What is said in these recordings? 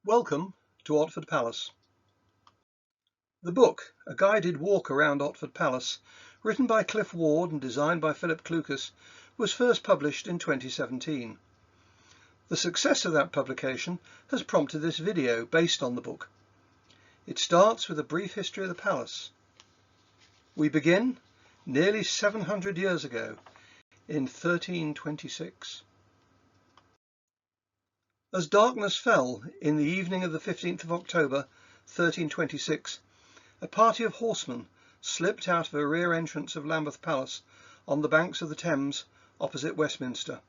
Welcome to Otford Palace. The book, A Guided Walk Around Otford Palace, written by Cliff Ward and designed by Philip Clucas, was first published in 2017. The success of that publication has prompted this video based on the book. It starts with a brief history of the palace. We begin nearly 700 years ago in 1326. As darkness fell in the evening of the 15th of October 1326, a party of horsemen slipped out of a rear entrance of Lambeth Palace on the banks of the Thames opposite Westminster.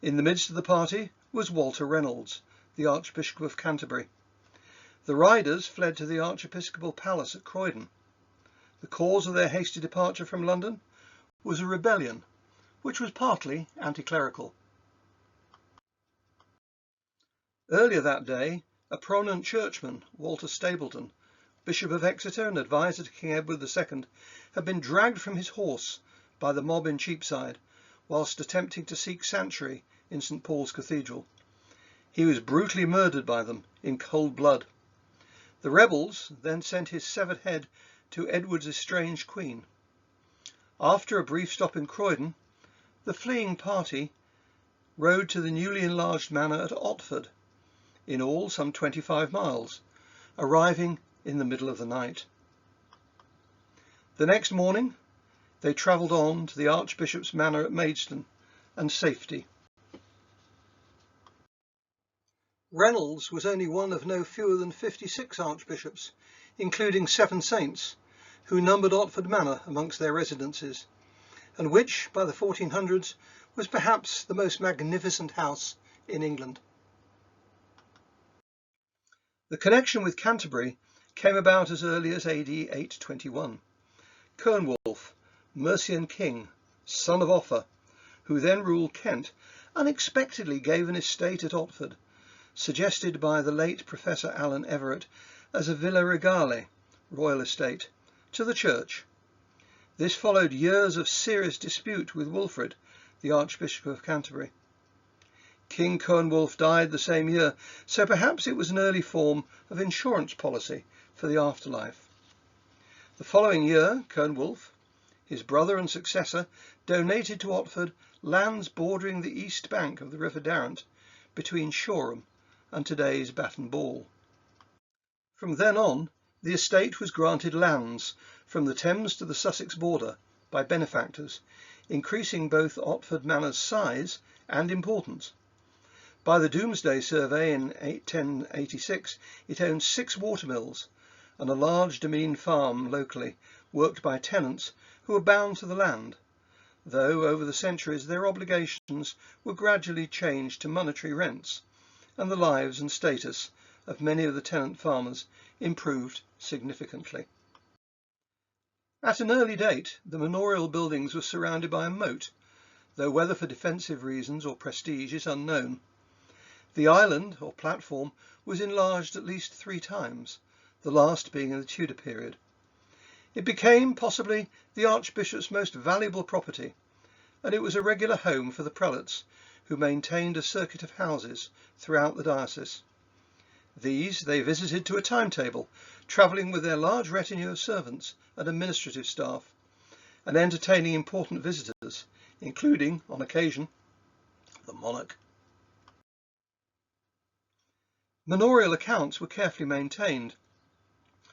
In the midst of the party was Walter Reynolds, the Archbishop of Canterbury. The riders fled to the Archiepiscopal Palace at Croydon. The cause of their hasty departure from London was a rebellion, which was partly anti-clerical. Earlier that day, a prominent churchman, Walter Stapleton, Bishop of Exeter and advisor to King Edward II, had been dragged from his horse by the mob in Cheapside whilst attempting to seek sanctuary in St Paul's Cathedral. He was brutally murdered by them in cold blood. The rebels then sent his severed head to Edward's estranged queen. After a brief stop in Croydon, the fleeing party rode to the newly enlarged manor at Otford, in all some 25 miles, arriving in the middle of the night. The next morning they travelled on to the Archbishop's manor at Maidstone and safety. Reynolds was only one of no fewer than 56 archbishops, including 7 saints, who numbered Otford Manor amongst their residences, and which, by the 1400s, was perhaps the most magnificent house in England. The connection with Canterbury came about as early as AD 821. Coenwulf, Mercian king, son of Offa, who then ruled Kent, unexpectedly gave an estate at Otford, suggested by the late Professor Alan Everett as a villa regale, royal estate, to the church. This followed years of serious dispute with Wilfrid, the Archbishop of Canterbury. King Coenwulf died the same year, so perhaps it was an early form of insurance policy for the afterlife. The following year, Coenwulf, his brother and successor, donated to Otford lands bordering the east bank of the River Darrant between Shoreham and today's Batton Ball. From then on, the estate was granted lands from the Thames to the Sussex border by benefactors, increasing both Otford Manor's size and importance. By the Domesday Survey in 1086, it owned 6 watermills and a large demesne farm locally, worked by tenants who were bound to the land, though over the centuries their obligations were gradually changed to monetary rents, and the lives and status of many of the tenant farmers improved significantly. At an early date, the manorial buildings were surrounded by a moat, though whether for defensive reasons or prestige is unknown. The island, or platform, was enlarged at least 3 times, the last being in the Tudor period. It became possibly the Archbishop's most valuable property, and it was a regular home for the prelates, who maintained a circuit of houses throughout the diocese. These they visited to a timetable, travelling with their large retinue of servants and administrative staff, and entertaining important visitors, including, on occasion, the monarch. Manorial accounts were carefully maintained,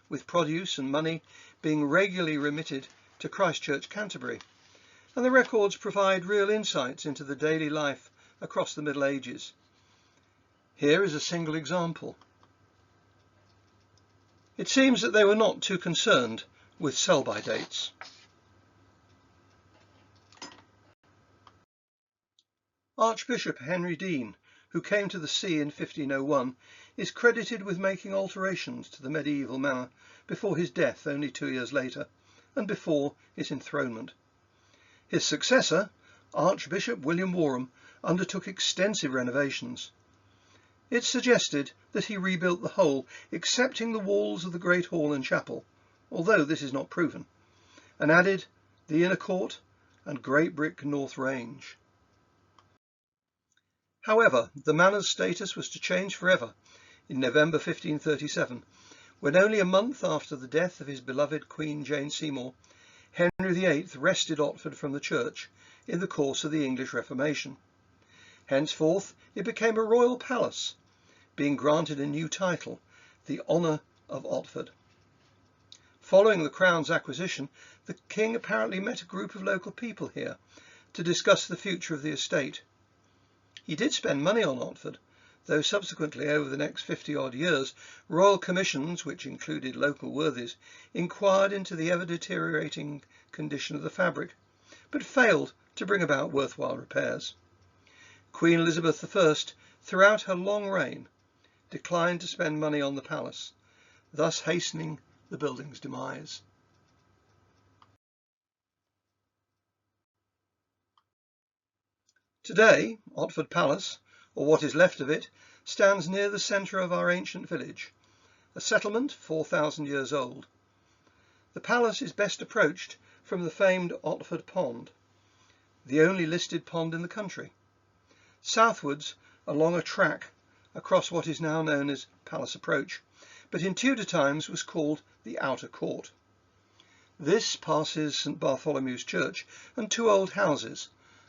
with produce and money being regularly remitted to Christ Church, Canterbury, and the records provide real insights into the daily life across the Middle Ages. Here is a single example. It seems that they were not too concerned with sell-by dates. Archbishop Henry Dean, who came to the see in 1501, is credited with making alterations to the medieval manor before his death only 2 years later, and before his enthronement. His successor, Archbishop William Warham, undertook extensive renovations. It's suggested that he rebuilt the whole, excepting the walls of the Great Hall and Chapel, although this is not proven, and added the inner court and Great Brick North Range. However, the manor's status was to change forever in November 1537, when only a month after the death of his beloved Queen Jane Seymour, Henry VIII wrested Otford from the church in the course of the English Reformation. Henceforth it became a royal palace, being granted a new title, the Honour of Otford. Following the Crown's acquisition, the King apparently met a group of local people here to discuss the future of the estate. He did spend money on Otford, though subsequently, over the next 50-odd years, royal commissions, which included local worthies, inquired into the ever-deteriorating condition of the fabric, but failed to bring about worthwhile repairs. Queen Elizabeth I, throughout her long reign, declined to spend money on the palace, thus hastening the building's demise. Today, Otford Palace, or what is left of it, stands near the centre of our ancient village, a settlement 4,000 years old. The palace is best approached from the famed Otford Pond, the only listed pond in the country, southwards along a track across what is now known as Palace Approach, but in Tudor times was called the Outer Court. This passes St Bartholomew's Church and two old houses,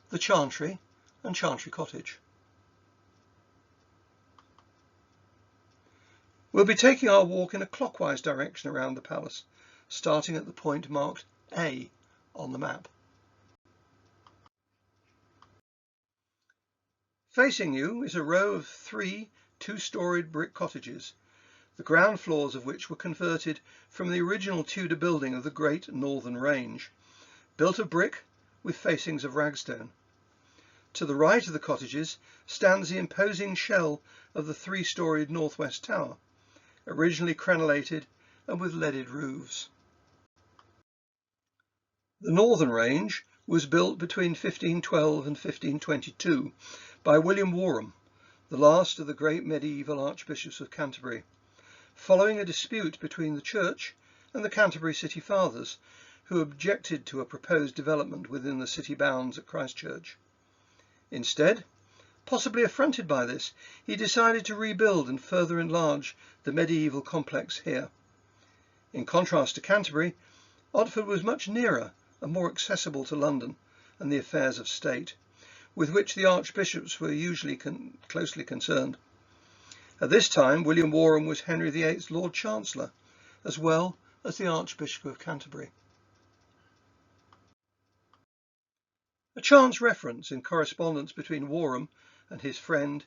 the Chantry and Chantry Cottage. We'll be taking our walk in a clockwise direction around the palace, starting at the point marked A on the map. Facing you is a row of three two-storied brick cottages, the ground floors of which were converted from the original Tudor building of the Great Northern Range, built of brick with facings of ragstone. To the right of the cottages stands the imposing shell of the three-storied northwest tower, originally crenellated and with leaded roofs. The Northern Range was built between 1512 and 1522 by William Warham, the last of the great medieval archbishops of Canterbury, following a dispute between the church and the Canterbury City Fathers, who objected to a proposed development within the city bounds at Christchurch. Instead, possibly affronted by this, he decided to rebuild and further enlarge the medieval complex here. In contrast to Canterbury, Otford was much nearer and more accessible to London and the affairs of state, with which the archbishops were usually closely concerned. At this time, William Warham was Henry VIII's Lord Chancellor, as well as the Archbishop of Canterbury. A chance reference in correspondence between Warham and his friend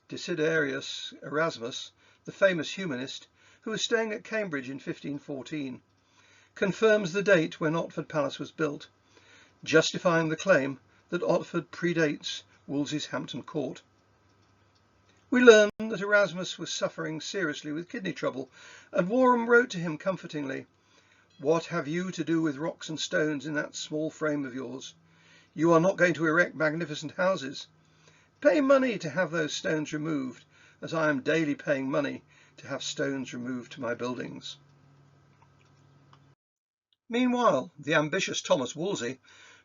Desiderius Erasmus, the famous humanist, who was staying at Cambridge in 1514, confirms the date when Otford Palace was built, justifying the claim that Otford predates Wolsey's Hampton Court. We learn that Erasmus was suffering seriously with kidney trouble, and Warham wrote to him comfortingly, "What have you to do with rocks and stones in that small frame of yours? You are not going to erect magnificent houses. Pay money to have those stones removed, as I am daily paying money to have stones removed to my buildings." Meanwhile, the ambitious Thomas Wolsey,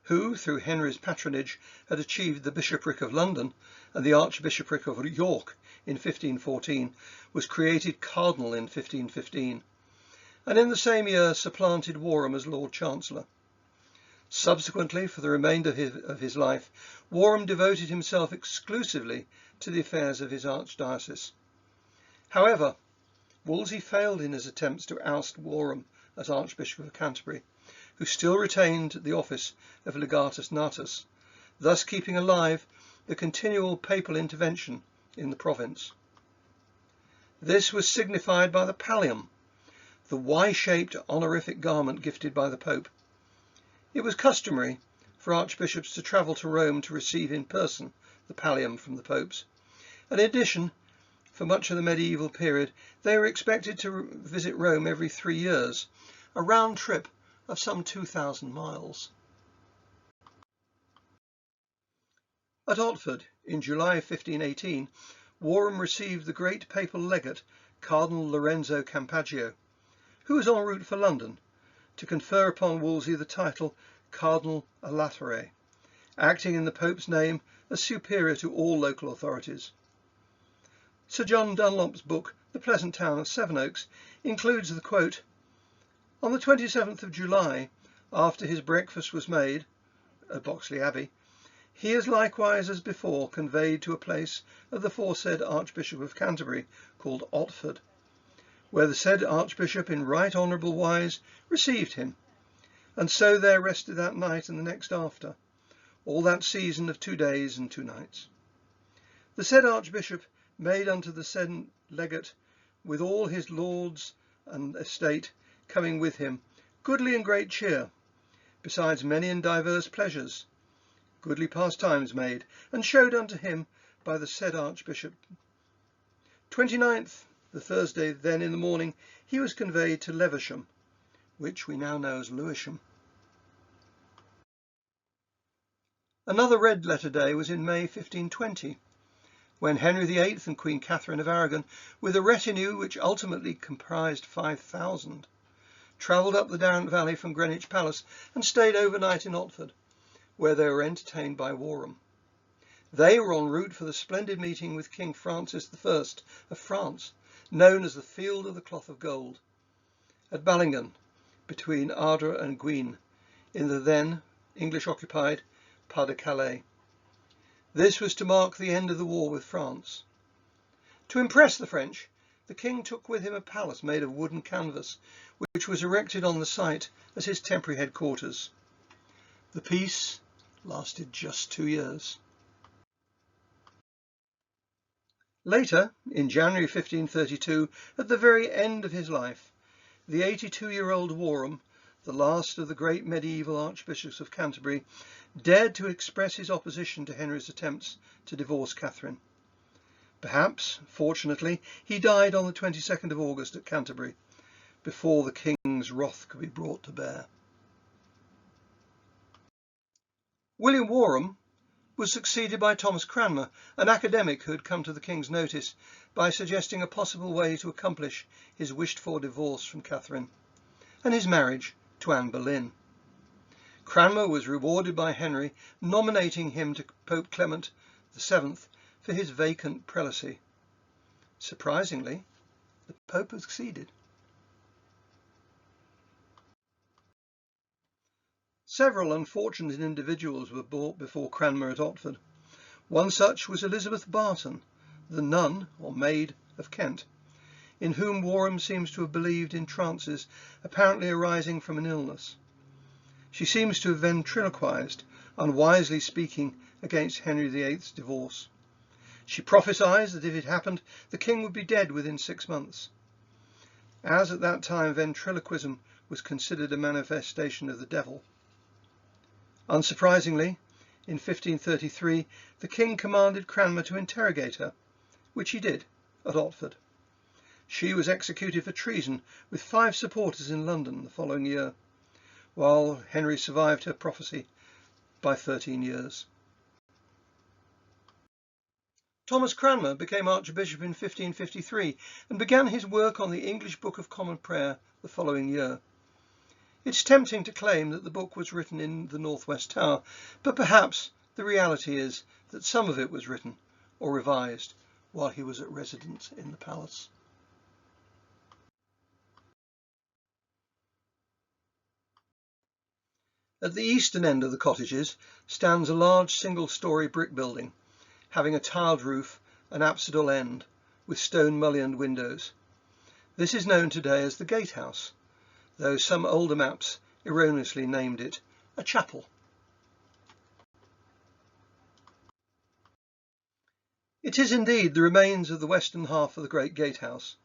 who, through Henry's patronage, had achieved the bishopric of London and the archbishopric of York in 1514, was created cardinal in 1515, and in the same year supplanted Warham as Lord Chancellor. Subsequently, for the remainder of his life, Warham devoted himself exclusively to the affairs of his archdiocese. However, Wolsey failed in his attempts to oust Warham as Archbishop of Canterbury, who still retained the office of Legatus Natus, thus keeping alive the continual papal intervention in the province. This was signified by the pallium, the Y-shaped honorific garment gifted by the Pope. It was customary for archbishops to travel to Rome to receive in person the pallium from the popes. In addition, for much of the medieval period, they were expected to visit Rome every 3 years, a round trip of some 2,000 miles. At Otford, in July 1518, Warham received the great papal legate, Cardinal Lorenzo Campeggio, who was en route for London, to confer upon Wolsey the title Cardinal a Latere, acting in the Pope's name as superior to all local authorities. Sir John Dunlop's book, The Pleasant Town of Sevenoaks, includes the quote, "On the 27th of July, after his breakfast was made at Boxley Abbey, he is likewise as before conveyed to a place of the foresaid Archbishop of Canterbury, called Otford, where the said Archbishop in right honourable wise received him, and so there rested that night and the next after, all that season of 2 days and 2 nights. The said Archbishop made unto the said legate, with all his lords and estate coming with him, goodly and great cheer, besides many and divers pleasures, goodly pastimes made, and showed unto him by the said Archbishop. 29th, the Thursday, then in the morning, he was conveyed to Leversham, which we now know as Lewisham." Another red letter day was in May 1520, when Henry VIII and Queen Catherine of Aragon, with a retinue which ultimately comprised 5,000, travelled up the Darrant Valley from Greenwich Palace and stayed overnight in Otford, where they were entertained by Warham. They were en route for the splendid meeting with King Francis I of France, known as the Field of the Cloth of Gold, at Ballingen, between Ardres and Guisnes, in the then English-occupied Pas-de-Calais. This was to mark the end of the war with France. To impress the French, the king took with him a palace made of wood and canvas, which was erected on the site as his temporary headquarters. The peace lasted just 2 years. Later, in January 1532, at the very end of his life, the 82-year-old Warham, the last of the great medieval archbishops of Canterbury, dared to express his opposition to Henry's attempts to divorce Catherine. Perhaps, fortunately, he died on the 22nd of August at Canterbury, before the king's wrath could be brought to bear. William Warham was succeeded by Thomas Cranmer, an academic who had come to the king's notice by suggesting a possible way to accomplish his wished-for divorce from Catherine and his marriage to Anne Boleyn. Cranmer was rewarded by Henry, nominating him to Pope Clement VII for his vacant prelacy. Surprisingly, the Pope acceded. Several unfortunate individuals were brought before Cranmer at Otford. One such was Elizabeth Barton, the nun or maid of Kent, in whom Warham seems to have believed in trances apparently arising from an illness. She seems to have ventriloquized, unwisely speaking against Henry VIII's divorce. She prophesied that if it happened, the king would be dead within 6 months. As at that time ventriloquism was considered a manifestation of the devil. Unsurprisingly, in 1533, the king commanded Cranmer to interrogate her, which he did at Otford. She was executed for treason with 5 supporters in London the following year, while Henry survived her prophecy by 13 years. Thomas Cranmer became Archbishop in 1553 and began his work on the English Book of Common Prayer the following year. It's tempting to claim that the book was written in the Northwest Tower, but perhaps the reality is that some of it was written or revised while he was at residence in the palace. At the eastern end of the cottages stands a large single-storey brick building, having a tiled roof and apsidal end, with stone mullioned windows. This is known today as the Gatehouse, though some older maps erroneously named it a chapel. It is indeed the remains of the western half of the great gatehouse,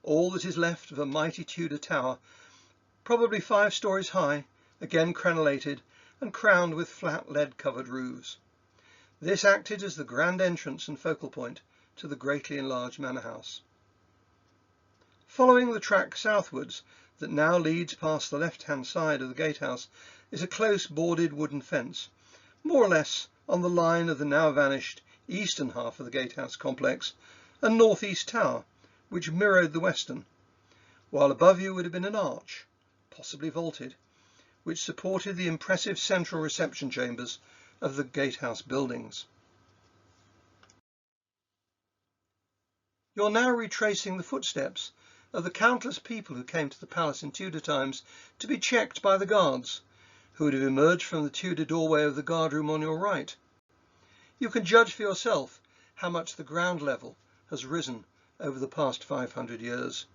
all that is left of a mighty Tudor tower, probably 5 stories high, again crenellated and crowned with flat lead-covered roofs. This acted as the grand entrance and focal point to the greatly enlarged manor house. Following the track southwards that now leads past the left-hand side of the gatehouse is a close boarded wooden fence, more or less on the line of the now vanished eastern half of the gatehouse complex and northeast tower, which mirrored the western, while above you would have been an arch, possibly vaulted, which supported the impressive central reception chambers of the gatehouse buildings. You're now retracing the footsteps of the countless people who came to the palace in Tudor times to be checked by the guards, who would have emerged from the Tudor doorway of the guardroom on your right. You can judge for yourself how much the ground level has risen over the past 500 years.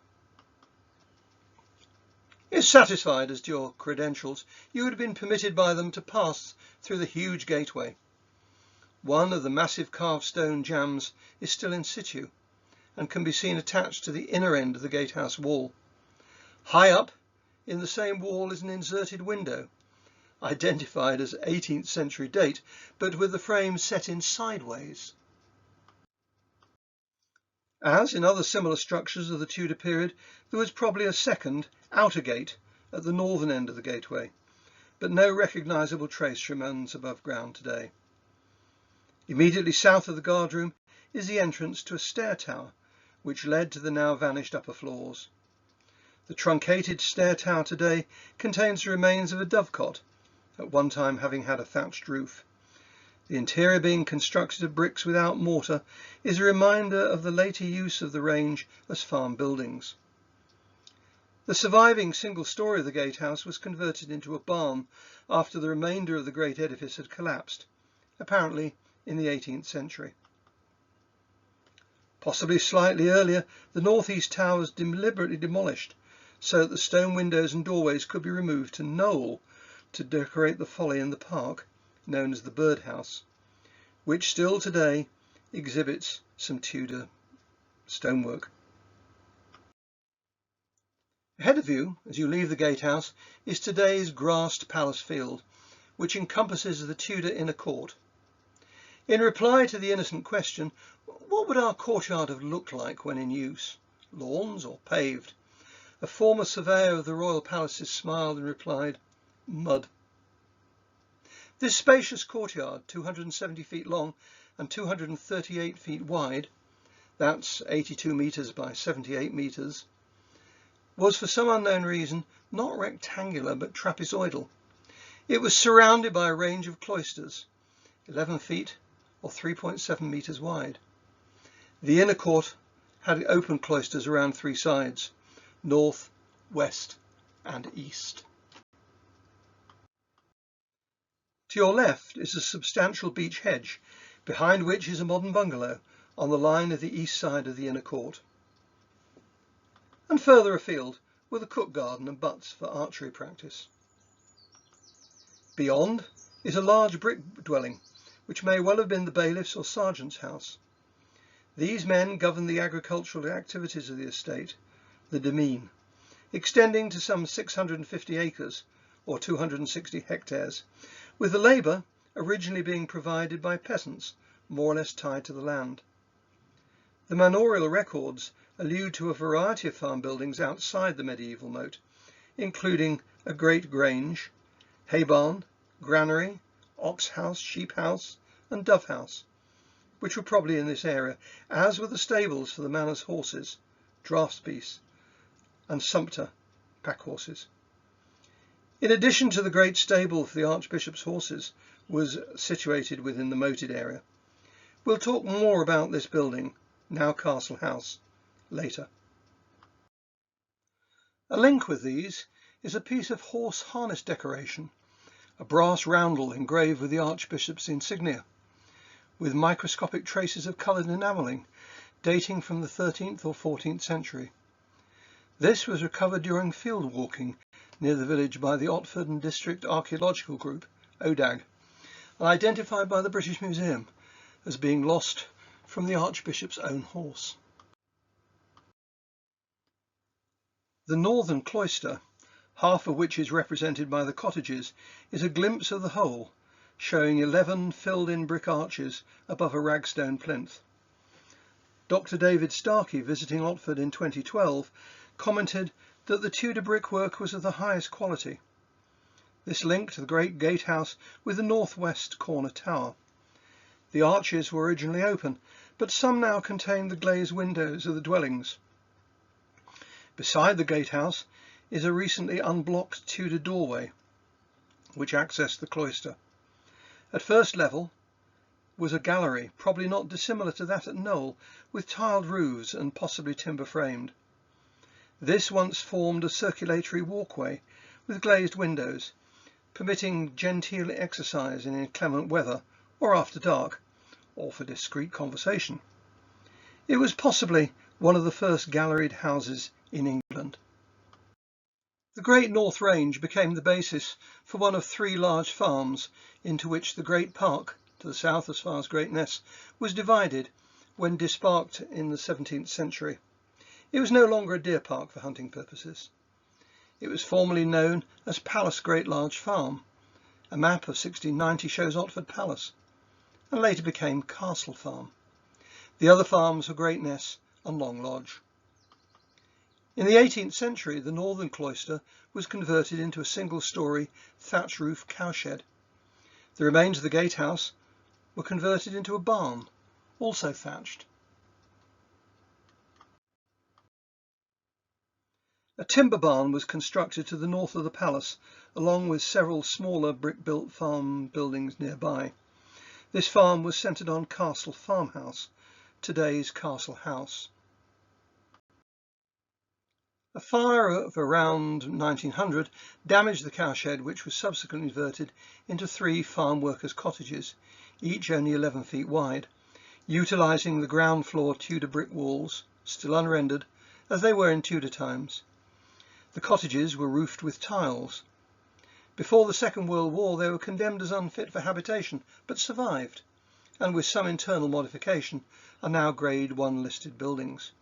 If satisfied as to your credentials, you would have been permitted by them to pass through the huge gateway. One of the massive carved stone jambs is still in situ and can be seen attached to the inner end of the gatehouse wall. High up in the same wall is an inserted window, identified as 18th century date, but with the frame set in sideways. As in other similar structures of the Tudor period, there was probably a second, outer gate at the northern end of the gateway, but no recognisable trace remains above ground today. Immediately south of the guardroom is the entrance to a stair tower, which led to the now vanished upper floors. The truncated stair tower today contains the remains of a dovecot, at one time having had a thatched roof. The interior, being constructed of bricks without mortar, is a reminder of the later use of the range as farm buildings. The surviving single story of the gatehouse was converted into a barn after the remainder of the great edifice had collapsed, apparently in the 18th century. Possibly slightly earlier, the northeast tower was deliberately demolished so that the stone windows and doorways could be removed to knoll to decorate the folly in the park, known as the birdhouse, which still today exhibits some Tudor stonework. Ahead of you, as you leave the gatehouse, is today's grassed palace field, which encompasses the Tudor inner court. In reply to the innocent question, what would our courtyard have looked like when in use, lawns or paved? A former surveyor of the royal palaces smiled and replied, mud. This spacious courtyard, 270 feet long and 238 feet wide, that's 82 metres by 78 metres, was for some unknown reason not rectangular but trapezoidal. It was surrounded by a range of cloisters, 11 feet or 3.7 metres wide. The inner court had open cloisters around three sides, north, west and east. To your left is a substantial beech hedge, behind which is a modern bungalow on the line of the east side of the inner court. And further afield were the cook garden and butts for archery practice. Beyond is a large brick dwelling, which may well have been the bailiff's or sergeant's house. These men governed the agricultural activities of the estate, the demesne, extending to some 650 acres or 260 hectares, with the labour originally being provided by peasants more or less tied to the land. The manorial records allude to a variety of farm buildings outside the medieval moat, including a great grange, hay barn, granary, ox house, sheep house and dove house, which were probably in this area, as were the stables for the manor's horses, draughtspeoce and sumpter pack horses. In addition to the great stable for the Archbishop's horses was situated within the moated area. We'll talk more about this building, now Castle House, later. A link with these is a piece of horse harness decoration, a brass roundel engraved with the Archbishop's insignia, with microscopic traces of coloured enamelling dating from the 13th or 14th century. This was recovered during field walking near the village by the Otford and District Archaeological Group, ODAG, and identified by the British Museum as being lost from the Archbishop's own horse. The northern cloister, half of which is represented by the cottages, is a glimpse of the whole, showing 11 filled-in brick arches above a ragstone plinth. Dr. David Starkey, visiting Otford in 2012, commented that the Tudor brickwork was of the highest quality. This linked the great gatehouse with the northwest corner tower. The arches were originally open, but some now contain the glazed windows of the dwellings. Beside the gatehouse is a recently unblocked Tudor doorway, which accessed the cloister. At first level was a gallery, probably not dissimilar to that at Knowle, with tiled roofs and possibly timber framed. This once formed a circulatory walkway with glazed windows, permitting genteel exercise in inclement weather or after dark, or for discreet conversation. It was possibly one of the first galleried houses in England. The Great North Range became the basis for one of 3 large farms into which the Great Park, to the south as far as Greatness, was divided when disparked in the 17th century. It was no longer a deer park for hunting purposes. It was formerly known as Palace Great Large Farm. A map of 1690 shows Otford Palace, and later became Castle Farm. The other farms were Greatness and Long Lodge. In the 18th century, the northern cloister was converted into a single-storey thatch roof cowshed. The remains of the gatehouse were converted into a barn, also thatched. A timber barn was constructed to the north of the palace, along with several smaller brick-built farm buildings nearby. This farm was centred on Castle Farmhouse, today's Castle House. A fire of around 1900 damaged the cowshed, which was subsequently converted into 3 farm workers' cottages, each only 11 feet wide, utilising the ground floor Tudor brick walls, still unrendered, as they were in Tudor times. The cottages were roofed with tiles. Before the Second World War they were condemned as unfit for habitation, but survived, and with some internal modification are now Grade 1 listed buildings.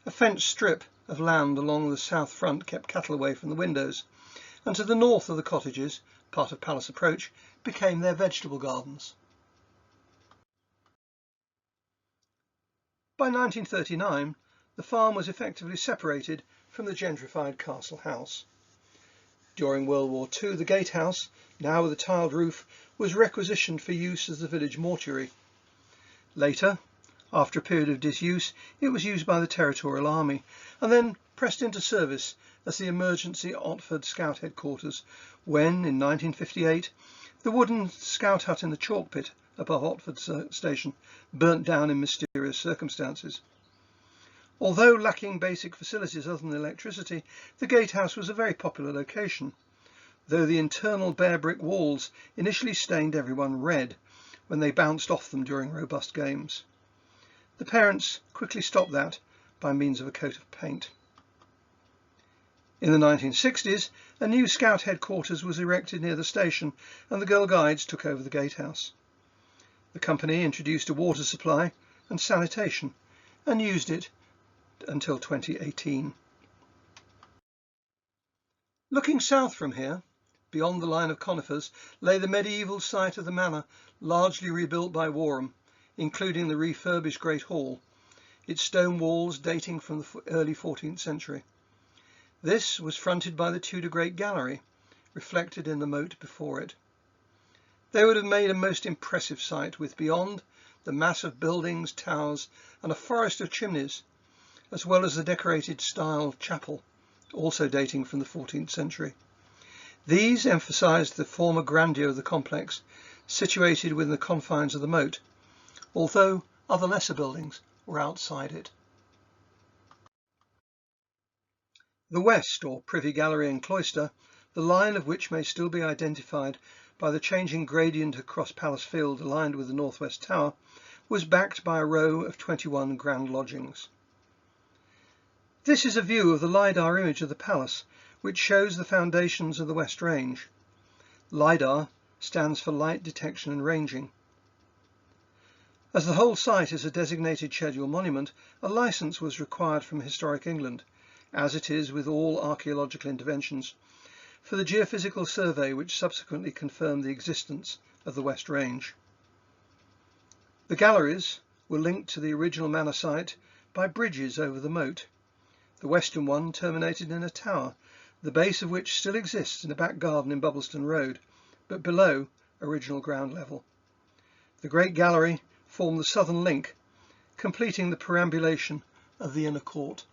A fenced strip of land along the south front kept cattle away from the windows, and to the north of the cottages, part of Palace Approach, became their vegetable gardens. By 1939, the farm was effectively separated from the gentrified Castle House. During World War II, the gatehouse, now with a tiled roof, was requisitioned for use as the village mortuary. Later, after a period of disuse, it was used by the Territorial Army and then pressed into service as the emergency Otford Scout headquarters when, in 1958, the wooden scout hut in the chalk pit above Otford station burnt down in mysterious circumstances. Although lacking basic facilities other than electricity, the gatehouse was a very popular location, though the internal bare brick walls initially stained everyone red when they bounced off them during robust games. The parents quickly stopped that by means of a coat of paint. In the 1960s, a new Scout headquarters was erected near the station and the Girl Guides took over the gatehouse. The company introduced a water supply and sanitation and used it until 2018. Looking south from here, beyond the line of conifers, lay the medieval site of the manor, largely rebuilt by Warham, including the refurbished Great Hall, its stone walls dating from the early 14th century. This was fronted by the Tudor Great Gallery, reflected in the moat before it. They would have made a most impressive sight, with beyond the mass of buildings, towers, and a forest of chimneys, as well as the decorated style chapel, also dating from the 14th century. These emphasised the former grandeur of the complex, situated within the confines of the moat, although other lesser buildings were outside it. The west, or Privy Gallery and Cloister, the line of which may still be identified by the changing gradient across Palace Field aligned with the northwest tower, was backed by a row of 21 grand lodgings. This is a view of the LiDAR image of the palace, which shows the foundations of the West Range. LiDAR stands for Light Detection and Ranging. As the whole site is a designated scheduled monument, a licence was required from Historic England, as it is with all archaeological interventions, for the geophysical survey which subsequently confirmed the existence of the West Range. The galleries were linked to the original manor site by bridges over the moat. The western one terminated in a tower, the base of which still exists in a back garden in Bubbleston Road, but below original ground level. The Great Gallery formed the southern link, completing the perambulation of the inner court.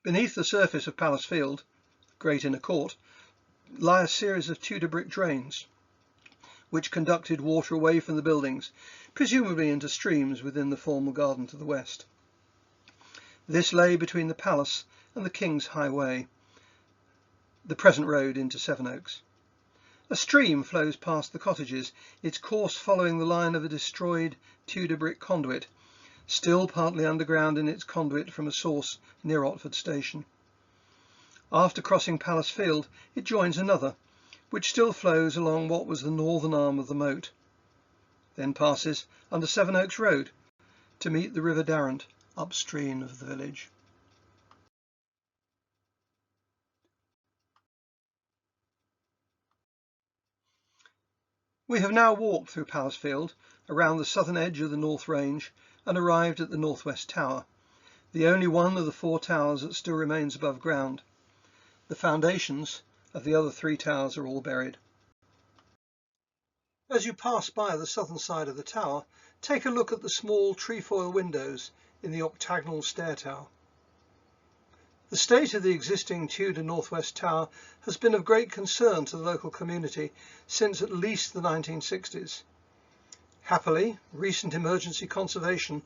Beneath the surface of Palace Field, Great Inner Court, lie a series of Tudor brick drains, which conducted water away from the buildings, presumably into streams within the formal garden to the west. This lay between the palace and the King's Highway, the present road into Sevenoaks. A stream flows past the cottages, its course following the line of a destroyed Tudor brick conduit, still partly underground in its conduit from a source near Otford Station. After crossing Palace Field, it joins another, which still flows along what was the northern arm of the moat, then passes under Sevenoaks Road to meet the River Darrant upstream of the village. We have now walked through Palace Field, around the southern edge of the North Range, and arrived at the Northwest Tower, the only one of the 4 towers that still remains above ground. The foundations of the other 3 towers are all buried. As you pass by the southern side of the tower, take a look at the small trefoil windows in the octagonal stair tower. The state of the existing Tudor Northwest Tower has been of great concern to the local community since at least the 1960s. Happily, recent emergency conservation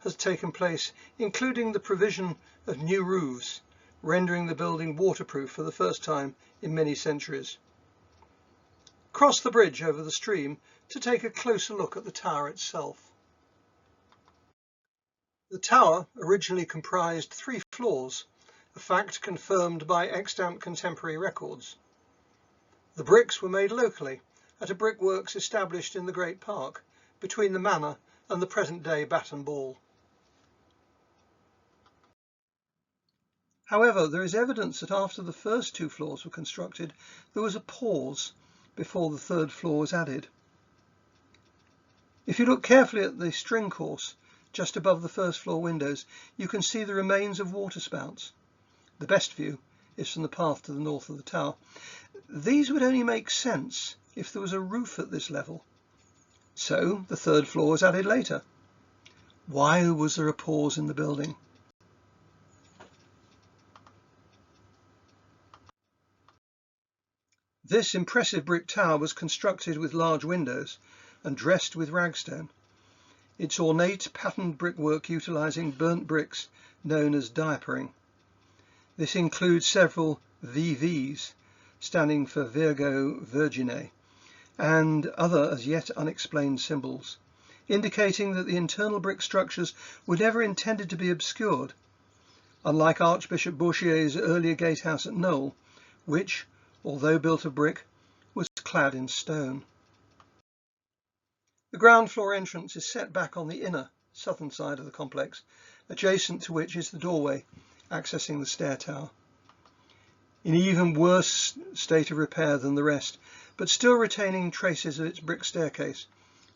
has taken place, including the provision of new roofs, rendering the building waterproof for the first time in many centuries. Cross the bridge over the stream to take a closer look at the tower itself. The tower originally comprised 3 floors, a fact confirmed by extant contemporary records. The bricks were made locally at a brickworks established in the Great Park between the manor and the present-day Batton Ball. However, there is evidence that after the first 2 floors were constructed, there was a pause before the 3rd floor was added. If you look carefully at the string course just above the 1st floor windows, you can see the remains of waterspouts. The best view is from the path to the north of the tower. These would only make sense if there was a roof at this level. So the 3rd floor was added later. Why was there a pause in the building? This impressive brick tower was constructed with large windows and dressed with ragstone. Its ornate patterned brickwork utilising burnt bricks known as diapering. This includes several VVs, standing for Virgo Virgine, and other as yet unexplained symbols, indicating that the internal brick structures were never intended to be obscured, unlike Archbishop Bourchier's earlier gatehouse at Knowle, which, although built of brick, was clad in stone. The ground floor entrance is set back on the inner, southern side of the complex, adjacent to which is the doorway accessing the stair tower. In even worse state of repair than the rest, but still retaining traces of its brick staircase,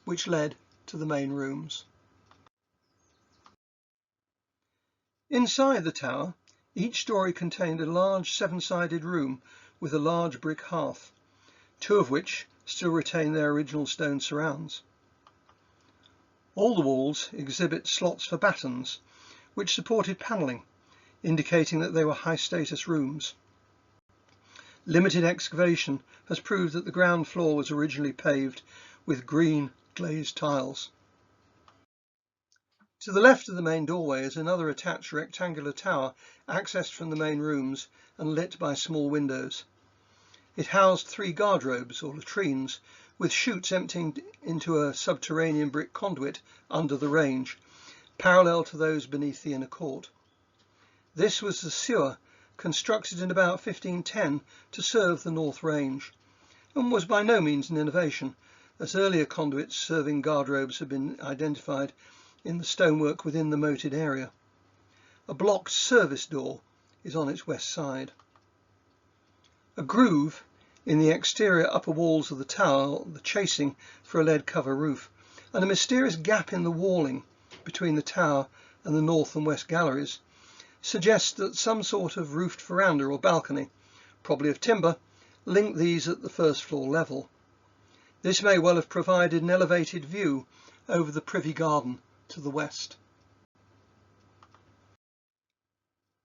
which led to the main rooms. Inside the tower, each story contained a large 7-sided room with a large brick hearth, 2 of which still retain their original stone surrounds. All the walls exhibit slots for battens, which supported panelling, indicating that they were high-status rooms. Limited excavation has proved that the ground floor was originally paved with green glazed tiles. To the left of the main doorway is another attached rectangular tower accessed from the main rooms and lit by small windows. It housed 3 guardrobes or latrines with chutes emptying into a subterranean brick conduit under the range, parallel to those beneath the inner court. This was the sewer constructed in about 1510 to serve the North Range, and was by no means an innovation, as earlier conduits serving guardrobes had been identified in the stonework within the moated area. A blocked service door is on its west side. A groove in the exterior upper walls of the tower, the chasing for a lead cover roof, and a mysterious gap in the walling between the tower and the north and west galleries suggests that some sort of roofed veranda or balcony, probably of timber, linked these at the 1st floor level. This may well have provided an elevated view over the privy garden to the west.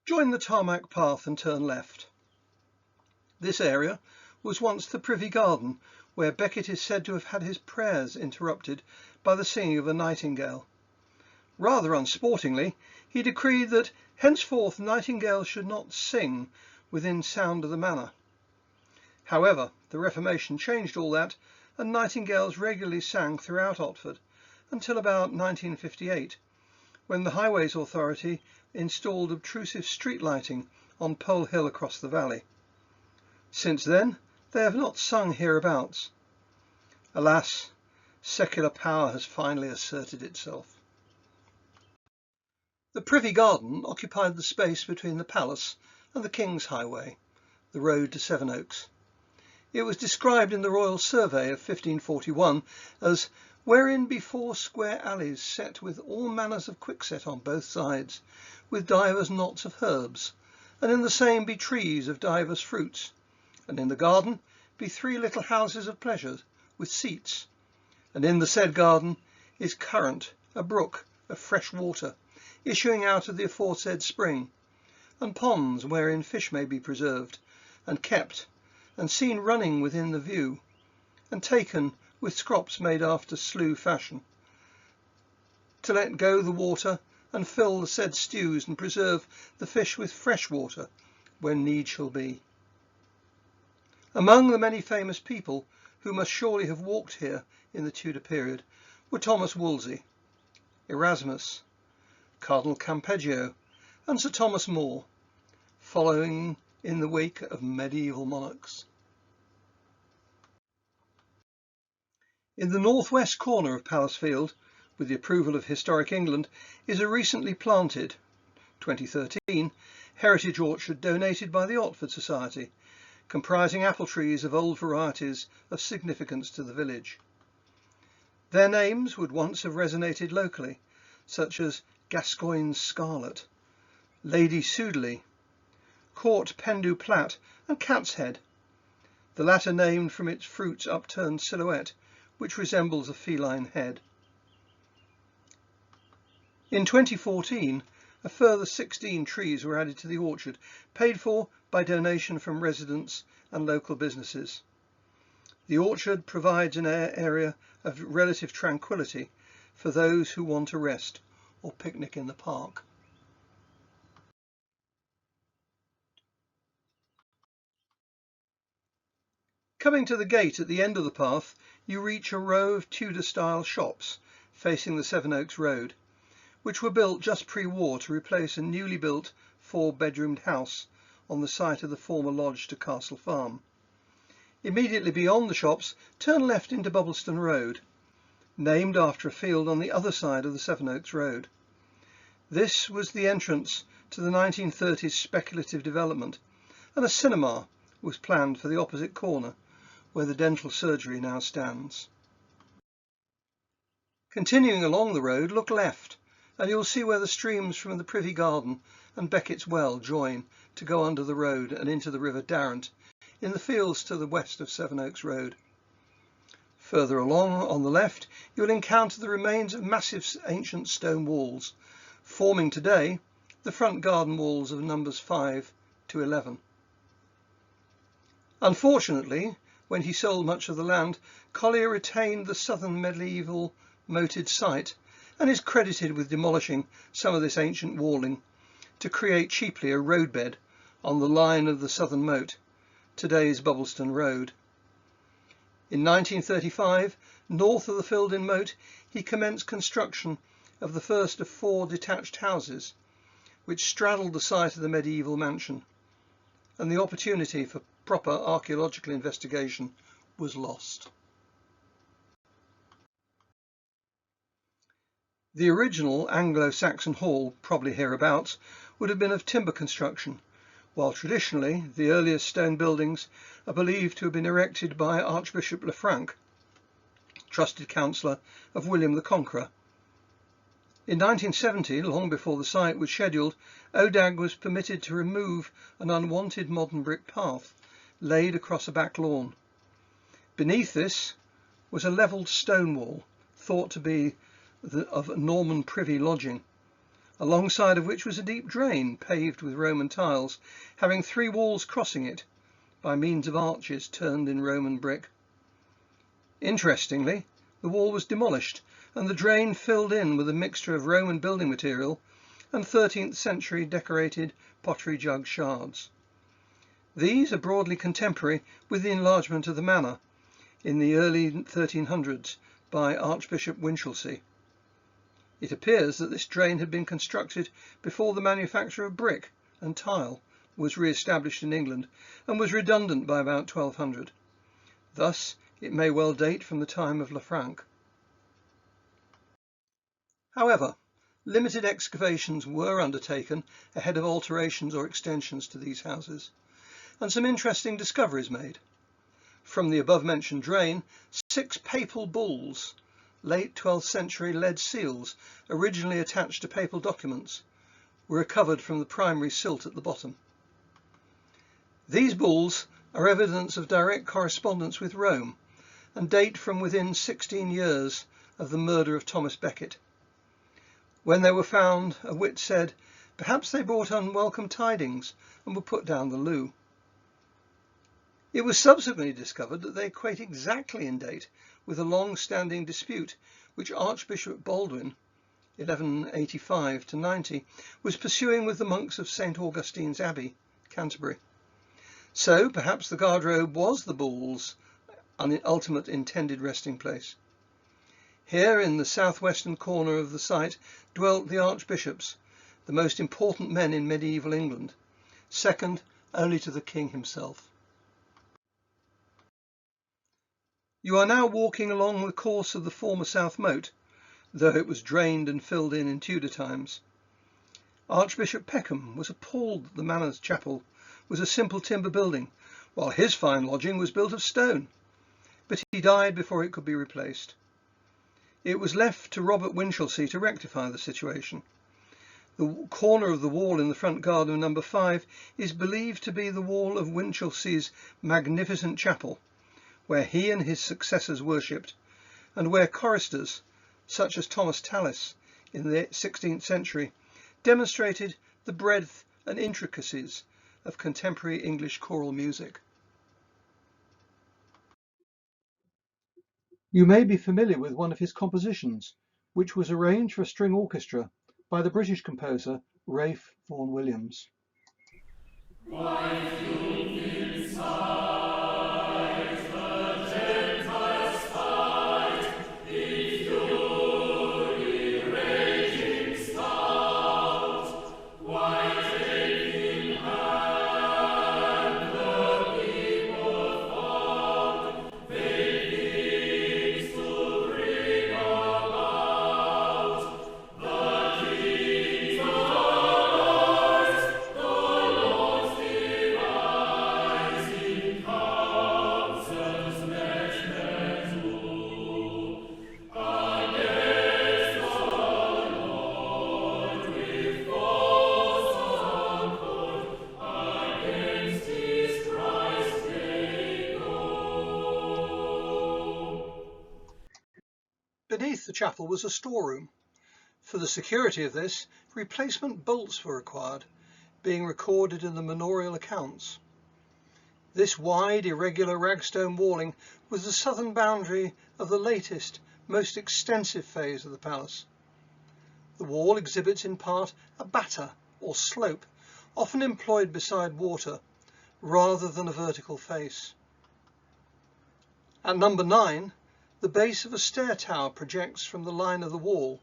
Join the tarmac path and turn left. This area was once the privy garden, where Becket is said to have had his prayers interrupted by the singing of a nightingale. Rather unsportingly, he decreed that henceforth nightingales should not sing within sound of the manor. However, the Reformation changed all that, and nightingales regularly sang throughout Otford until about 1958, when the Highways Authority installed obtrusive street lighting on Pole Hill across the valley. Since then, they have not sung hereabouts. Alas, secular power has finally asserted itself. The Privy Garden occupied the space between the palace and the King's Highway, the road to Sevenoaks. It was described in the Royal Survey of 1541 as "wherein be 4 square alleys set with all manners of quickset on both sides, with divers knots of herbs, and in the same be trees of divers fruits, and in the garden be 3 little houses of pleasure with seats, and in the said garden is current, a brook of fresh water, issuing out of the aforesaid spring, and ponds wherein fish may be preserved, and kept, and seen running within the view, and taken with scrops made after slough fashion, to let go the water, and fill the said stews, and preserve the fish with fresh water, when need shall be." Among the many famous people who must surely have walked here in the Tudor period were Thomas Wolsey, Erasmus, Cardinal Campeggio, and Sir Thomas More, following in the wake of medieval monarchs. In the northwest corner of Palace Field, with the approval of Historic England, is a recently planted, 2013, heritage orchard donated by the Otford Society, comprising apple trees of old varieties of significance to the village. Their names would once have resonated locally, such as Gascoigne's Scarlet, Lady Sudeley, Court Pendu Plat, and Cat's Head, the latter named from its fruit's upturned silhouette, which resembles a feline head. In 2014, a further 16 trees were added to the orchard, paid for by donation from residents and local businesses. The orchard provides an area of relative tranquility for those who want to rest or picnic in the park. Coming to the gate at the end of the path, you reach a row of Tudor-style shops facing the Sevenoaks Road, which were built just pre-war to replace a newly built 4-bedroomed house on the site of the former lodge to Castle Farm. Immediately beyond the shops, turn left into Bubbleston Road, named after a field on the other side of the Sevenoaks Road. This was the entrance to the 1930s speculative development, and a cinema was planned for the opposite corner, where the dental surgery now stands. Continuing along the road, look left, and you'll see where the streams from the Privy Garden and Becket's Well join to go under the road and into the River Darrant in the fields to the west of Sevenoaks Road. Further along on the left, you'll encounter the remains of massive ancient stone walls, forming today the front garden walls of numbers 5 to 11. Unfortunately, when he sold much of the land, Collier retained the southern medieval moated site and is credited with demolishing some of this ancient walling to create cheaply a roadbed on the line of the southern moat, today's Bubbleston Road. In 1935, north of the filled-in moat, he commenced construction of the first of 4 detached houses, which straddled the site of the medieval mansion, and the opportunity for proper archaeological investigation was lost. The original Anglo-Saxon hall, probably hereabouts, would have been of timber construction, while traditionally the earliest stone buildings are believed to have been erected by Archbishop Lefranc, trusted counsellor of William the Conqueror. In 1970, long before the site was scheduled, ODAG was permitted to remove an unwanted modern brick path laid across a back lawn. Beneath this was a levelled stone wall, thought to be of Norman privy lodging, alongside of which was a deep drain paved with Roman tiles, having 3 walls crossing it, by means of arches turned in Roman brick. Interestingly, the wall was demolished and the drain filled in with a mixture of Roman building material and 13th century decorated pottery jug shards. These are broadly contemporary with the enlargement of the manor in the early 1300s by Archbishop Winchelsea. It appears that this drain had been constructed before the manufacture of brick and tile was re-established in England and was redundant by about 1200. Thus, it may well date from the time of Lefranc. However, limited excavations were undertaken ahead of alterations or extensions to these houses, and some interesting discoveries made. From the above-mentioned drain, 6 papal bulls, late 12th century lead seals originally attached to papal documents, were recovered from the primary silt at the bottom. These bulls are evidence of direct correspondence with Rome and date from within 16 years of the murder of Thomas Becket. When they were found, a wit said, perhaps they brought unwelcome tidings and were put down the loo. It was subsequently discovered that they equate exactly in date with a long-standing dispute which Archbishop Baldwin, 1185 to 90, was pursuing with the monks of St. Augustine's Abbey, Canterbury. So perhaps the guardrobe was the bull's ultimate intended resting place. Here in the southwestern corner of the site dwelt the archbishops, the most important men in medieval England, second only to the king himself. You are now walking along the course of the former South Moat, though it was drained and filled in Tudor times. Archbishop Peckham was appalled that the manor's chapel was a simple timber building, while his fine lodging was built of stone, but he died before it could be replaced. It was left to Robert Winchelsea to rectify the situation. The corner of the wall in the front garden of number 5 is believed to be the wall of Winchelsea's magnificent chapel, where he and his successors worshipped, and where choristers, such as Thomas Tallis in the 16th century, demonstrated the breadth and intricacies of contemporary English choral music. You may be familiar with one of his compositions, which was arranged for a string orchestra by the British composer Ralph Vaughan Williams. Beneath the chapel was a storeroom. For the security of this, replacement bolts were required, being recorded in the manorial accounts. This wide, irregular ragstone walling was the southern boundary of the latest, most extensive phase of the palace. The wall exhibits in part a batter or slope, often employed beside water, rather than a vertical face. At number 9, the base of a stair tower projects from the line of the wall,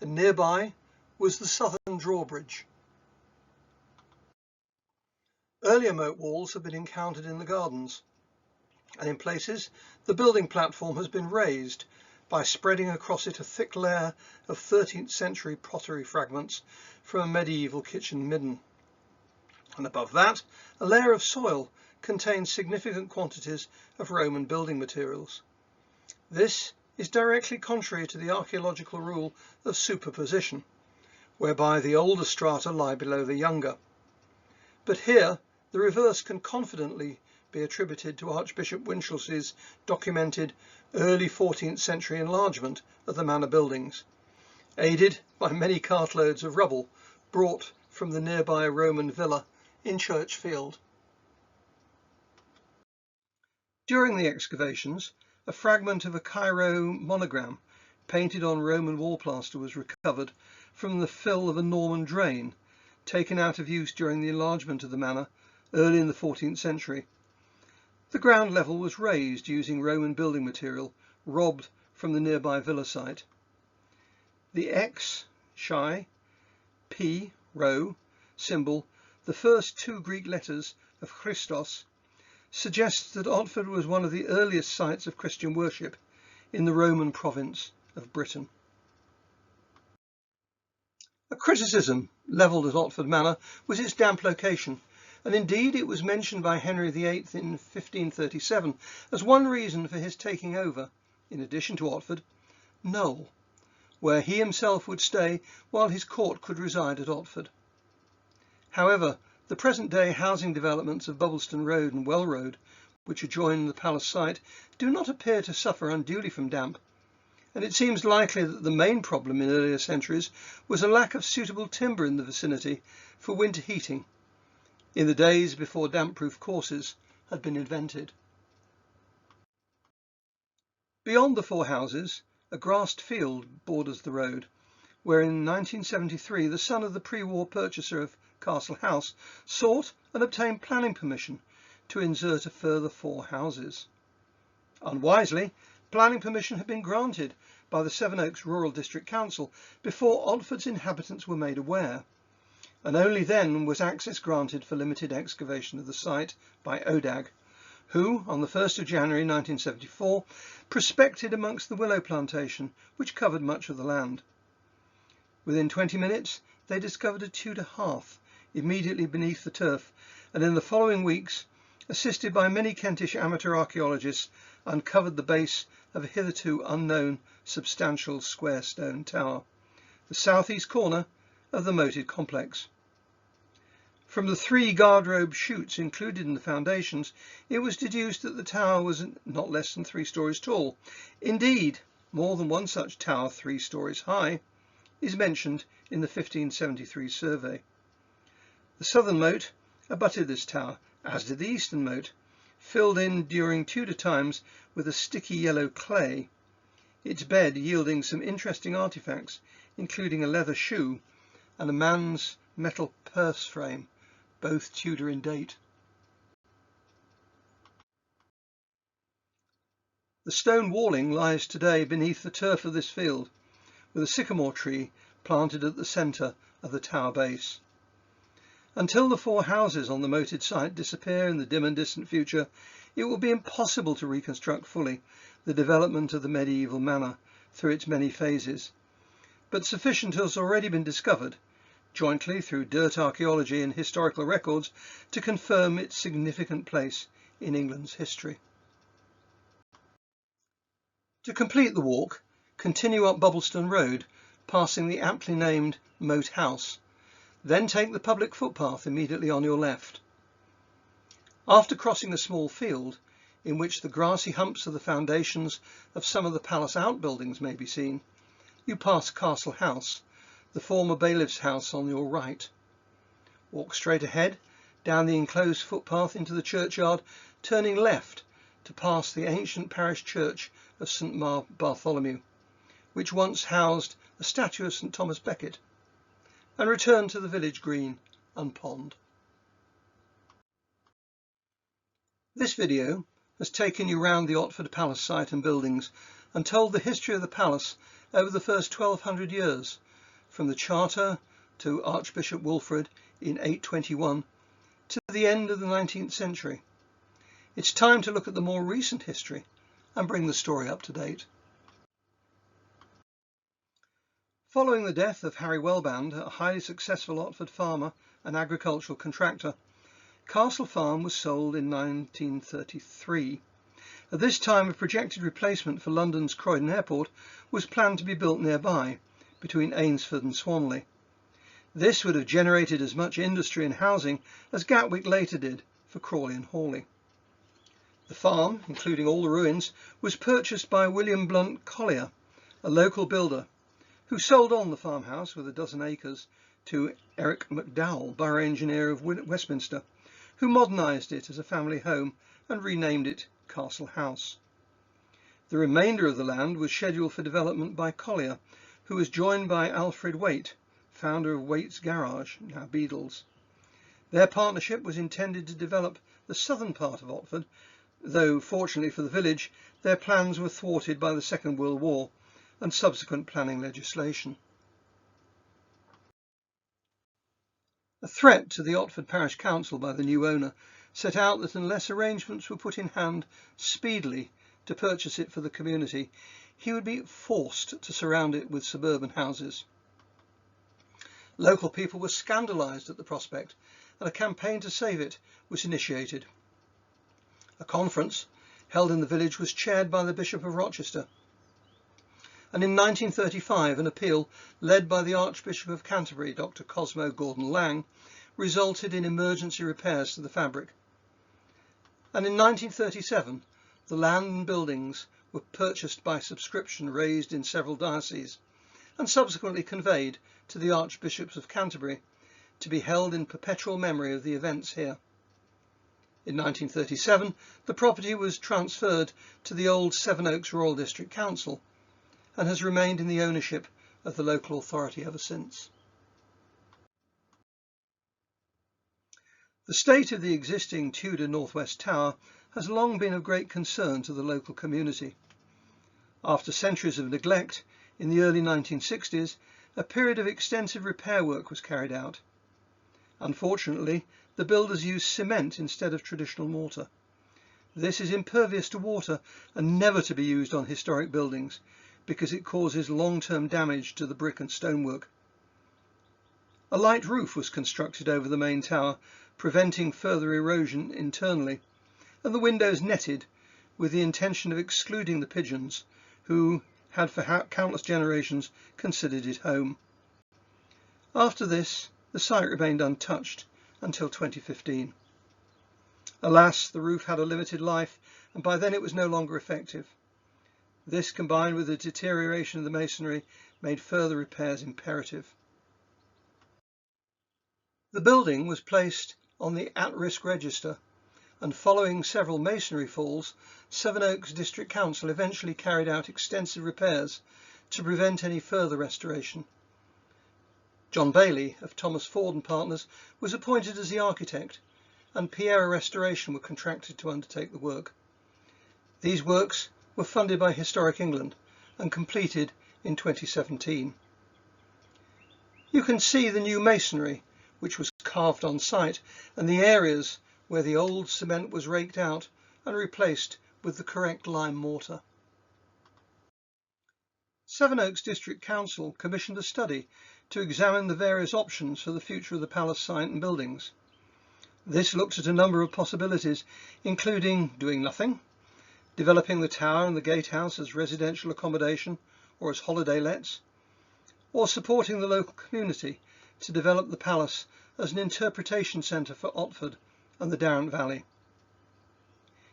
and nearby was the southern drawbridge. Earlier moat walls have been encountered in the gardens, and in places the building platform has been raised by spreading across it a thick layer of 13th century pottery fragments from a medieval kitchen midden. And above that, a layer of soil contains significant quantities of Roman building materials. This is directly contrary to the archaeological rule of superposition, whereby the older strata lie below the younger. But here, the reverse can confidently be attributed to Archbishop Winchelsea's documented early 14th century enlargement of the manor buildings, aided by many cartloads of rubble brought from the nearby Roman villa in Church Field. During the excavations, a fragment of a Cairo monogram painted on Roman wall plaster was recovered from the fill of a Norman drain, taken out of use during the enlargement of the manor early in the 14th century. The ground level was raised using Roman building material robbed from the nearby villa site. The X, Chi, P, Rho, symbol, the first two Greek letters of Christos, suggests that Otford was one of the earliest sites of Christian worship in the Roman province of Britain. A criticism levelled at Otford Manor was its damp location, and indeed it was mentioned by Henry VIII in 1537 as one reason for his taking over, in addition to Otford, Knowle, where he himself would stay while his court could reside at Otford. However, the present-day housing developments of Bubbleston Road and Well Road, which adjoin the palace site, do not appear to suffer unduly from damp, and it seems likely that the main problem in earlier centuries was a lack of suitable timber in the vicinity for winter heating, in the days before damp-proof courses had been invented. Beyond the four houses, a grassed field borders the road, where in 1973 the son of the pre-war purchaser of Castle House sought and obtained planning permission to insert a further four houses. Unwisely, planning permission had been granted by the Sevenoaks Rural District Council before Otford's inhabitants were made aware, and only then was access granted for limited excavation of the site by ODAG, who, on the 1st of January 1974, prospected amongst the willow plantation, which covered much of the land. Within 20 minutes, they discovered a Tudor hearth immediately beneath the turf, and in the following weeks, assisted by many Kentish amateur archaeologists, uncovered the base of a hitherto unknown substantial square stone tower, the southeast corner of the moated complex. From the 3 guard-robe chutes included in the foundations, it was deduced that the tower was not less than 3 stories tall. Indeed, more than one such tower 3 stories high is mentioned in the 1573 survey. The southern moat abutted this tower, as did the eastern moat, filled in during Tudor times with a sticky yellow clay, its bed yielding some interesting artefacts, including a leather shoe and a man's metal purse frame, both Tudor in date. The stone walling lies today beneath the turf of this field, with a sycamore tree planted at the centre of the tower base. Until the 4 houses on the moated site disappear in the dim and distant future, it will be impossible to reconstruct fully the development of the medieval manor through its many phases. But sufficient has already been discovered, jointly through dirt archaeology and historical records, to confirm its significant place in England's history. To complete the walk, continue up Bubbleston Road, passing the aptly named Moat House. Then take the public footpath immediately on your left. After crossing a small field, in which the grassy humps of the foundations of some of the palace outbuildings may be seen, you pass Castle House, the former bailiff's house, on your right. Walk straight ahead, down the enclosed footpath into the churchyard, turning left to pass the ancient parish church of St. Bartholomew, which once housed a statue of St. Thomas Becket, and return to the village green and pond. This video has taken you round the Otford Palace site and buildings and told the history of the palace over the first 1200 years, from the charter to Archbishop Wilfrid in 821 to the end of the 19th century. It's time to look at the more recent history and bring the story up to date. Following the death of Harry Wellband, a highly successful Otford farmer and agricultural contractor, Castle Farm was sold in 1933. At this time, a projected replacement for London's Croydon Airport was planned to be built nearby, between Ainsford and Swanley. This would have generated as much industry and housing as Gatwick later did for Crawley and Hawley. The farm, including all the ruins, was purchased by William Blunt Collier, a local builder, who sold on the farmhouse with a dozen acres to Eric McDowell, Borough Engineer of Westminster, who modernised it as a family home and renamed it Castle House. The remainder of the land was scheduled for development by Collier, who was joined by Alfred Waite, founder of Waite's Garage, now Beadle's. Their partnership was intended to develop the southern part of Otford, though fortunately for the village, their plans were thwarted by the Second World War and subsequent planning legislation. A threat to the Otford Parish Council by the new owner set out that unless arrangements were put in hand speedily to purchase it for the community, he would be forced to surround it with suburban houses. Local people were scandalised at the prospect, and a campaign to save it was initiated. A conference held in the village was chaired by the Bishop of Rochester, and in 1935 an appeal led by the Archbishop of Canterbury, Dr. Cosmo Gordon Lang, resulted in emergency repairs to the fabric. And in 1937 the land and buildings were purchased by subscription raised in several dioceses and subsequently conveyed to the Archbishops of Canterbury to be held in perpetual memory of the events here. In 1937 the property was transferred to the old Sevenoaks Royal District Council and has remained in the ownership of the local authority ever since. The state of the existing Tudor northwest tower has long been of great concern to the local community. After centuries of neglect, in the early 1960s, a period of extensive repair work was carried out. Unfortunately, the builders used cement instead of traditional mortar. This is impervious to water and never to be used on historic buildings because it causes long-term damage to the brick and stonework. A light roof was constructed over the main tower, preventing further erosion internally, and the windows netted with the intention of excluding the pigeons, who had for countless generations considered it home. After this, the site remained untouched until 2015. Alas, the roof had a limited life, and by then it was no longer effective. This, combined with the deterioration of the masonry, made further repairs imperative. The building was placed on the at-risk register, and following several masonry falls, Sevenoaks District Council eventually carried out extensive repairs to prevent any further restoration. John Bailey of Thomas Ford and Partners was appointed as the architect, and Piera Restoration were contracted to undertake the work. These works were funded by Historic England and completed in 2017. You can see the new masonry, which was carved on site, and the areas where the old cement was raked out and replaced with the correct lime mortar. Sevenoaks District Council commissioned a study to examine the various options for the future of the palace site and buildings. This looked at a number of possibilities, including doing nothing, developing the tower and the gatehouse as residential accommodation or as holiday lets, or supporting the local community to develop the palace as an interpretation centre for Otford and the Darrant Valley.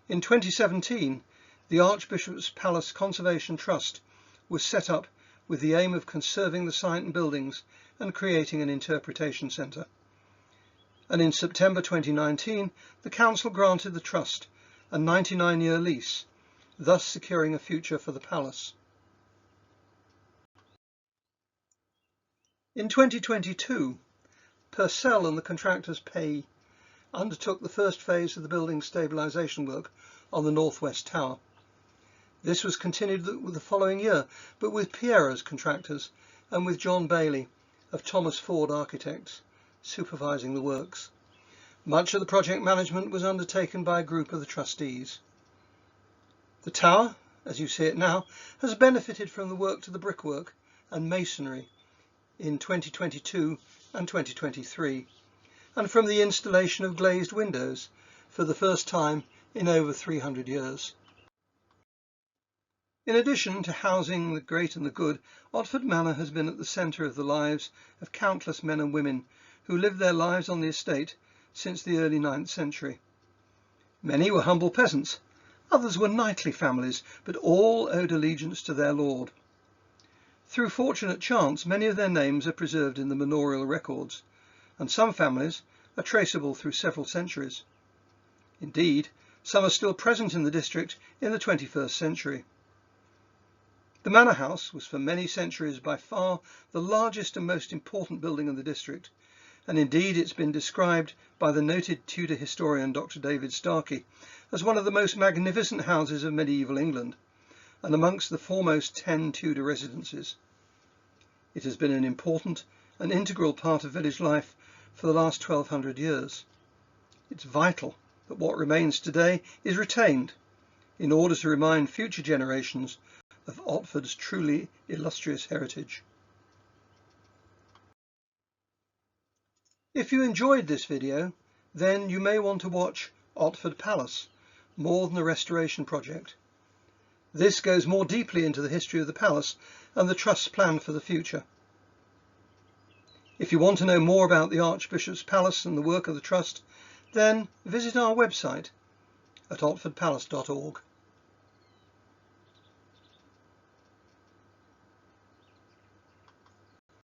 In 2017, the Archbishop's Palace Conservation Trust was set up with the aim of conserving the site and buildings and creating an interpretation centre. And in September 2019, the Council granted the Trust a 99-year lease, thus securing a future for the palace. In 2022, Purcell and the contractors Pay undertook the first phase of the building stabilisation work on the northwest tower. This was continued the following year, but with Piera's contractors and with John Bailey of Thomas Ford Architects supervising the works. Much of the project management was undertaken by a group of the trustees. The tower, as you see it now, has benefited from the work to the brickwork and masonry in 2022 and 2023, and from the installation of glazed windows for the first time in over 300 years. In addition to housing the great and the good, Otford Manor has been at the centre of the lives of countless men and women who lived their lives on the estate since the early 9th century. Many were humble peasants, others were knightly families, but all owed allegiance to their lord. Through fortunate chance, many of their names are preserved in the manorial records, and some families are traceable through several centuries. Indeed, Some are still present in the district in the 21st century. The manor house was for many centuries by far the largest and most important building in the district, and indeed it's been described by the noted Tudor historian Dr. David Starkey as one of the most magnificent houses of medieval England, and amongst the foremost 10 Tudor residences. It has been an important and integral part of village life for the last 1200 years. It's vital that what remains today is retained in order to remind future generations of Otford's truly illustrious heritage. If you enjoyed this video, then you may want to watch Otford Palace, More Than a Restoration Project. This goes more deeply into the history of the palace and the Trust's plan for the future. If you want to know more about the Archbishop's Palace and the work of the Trust, then visit our website at otfordpalace.org.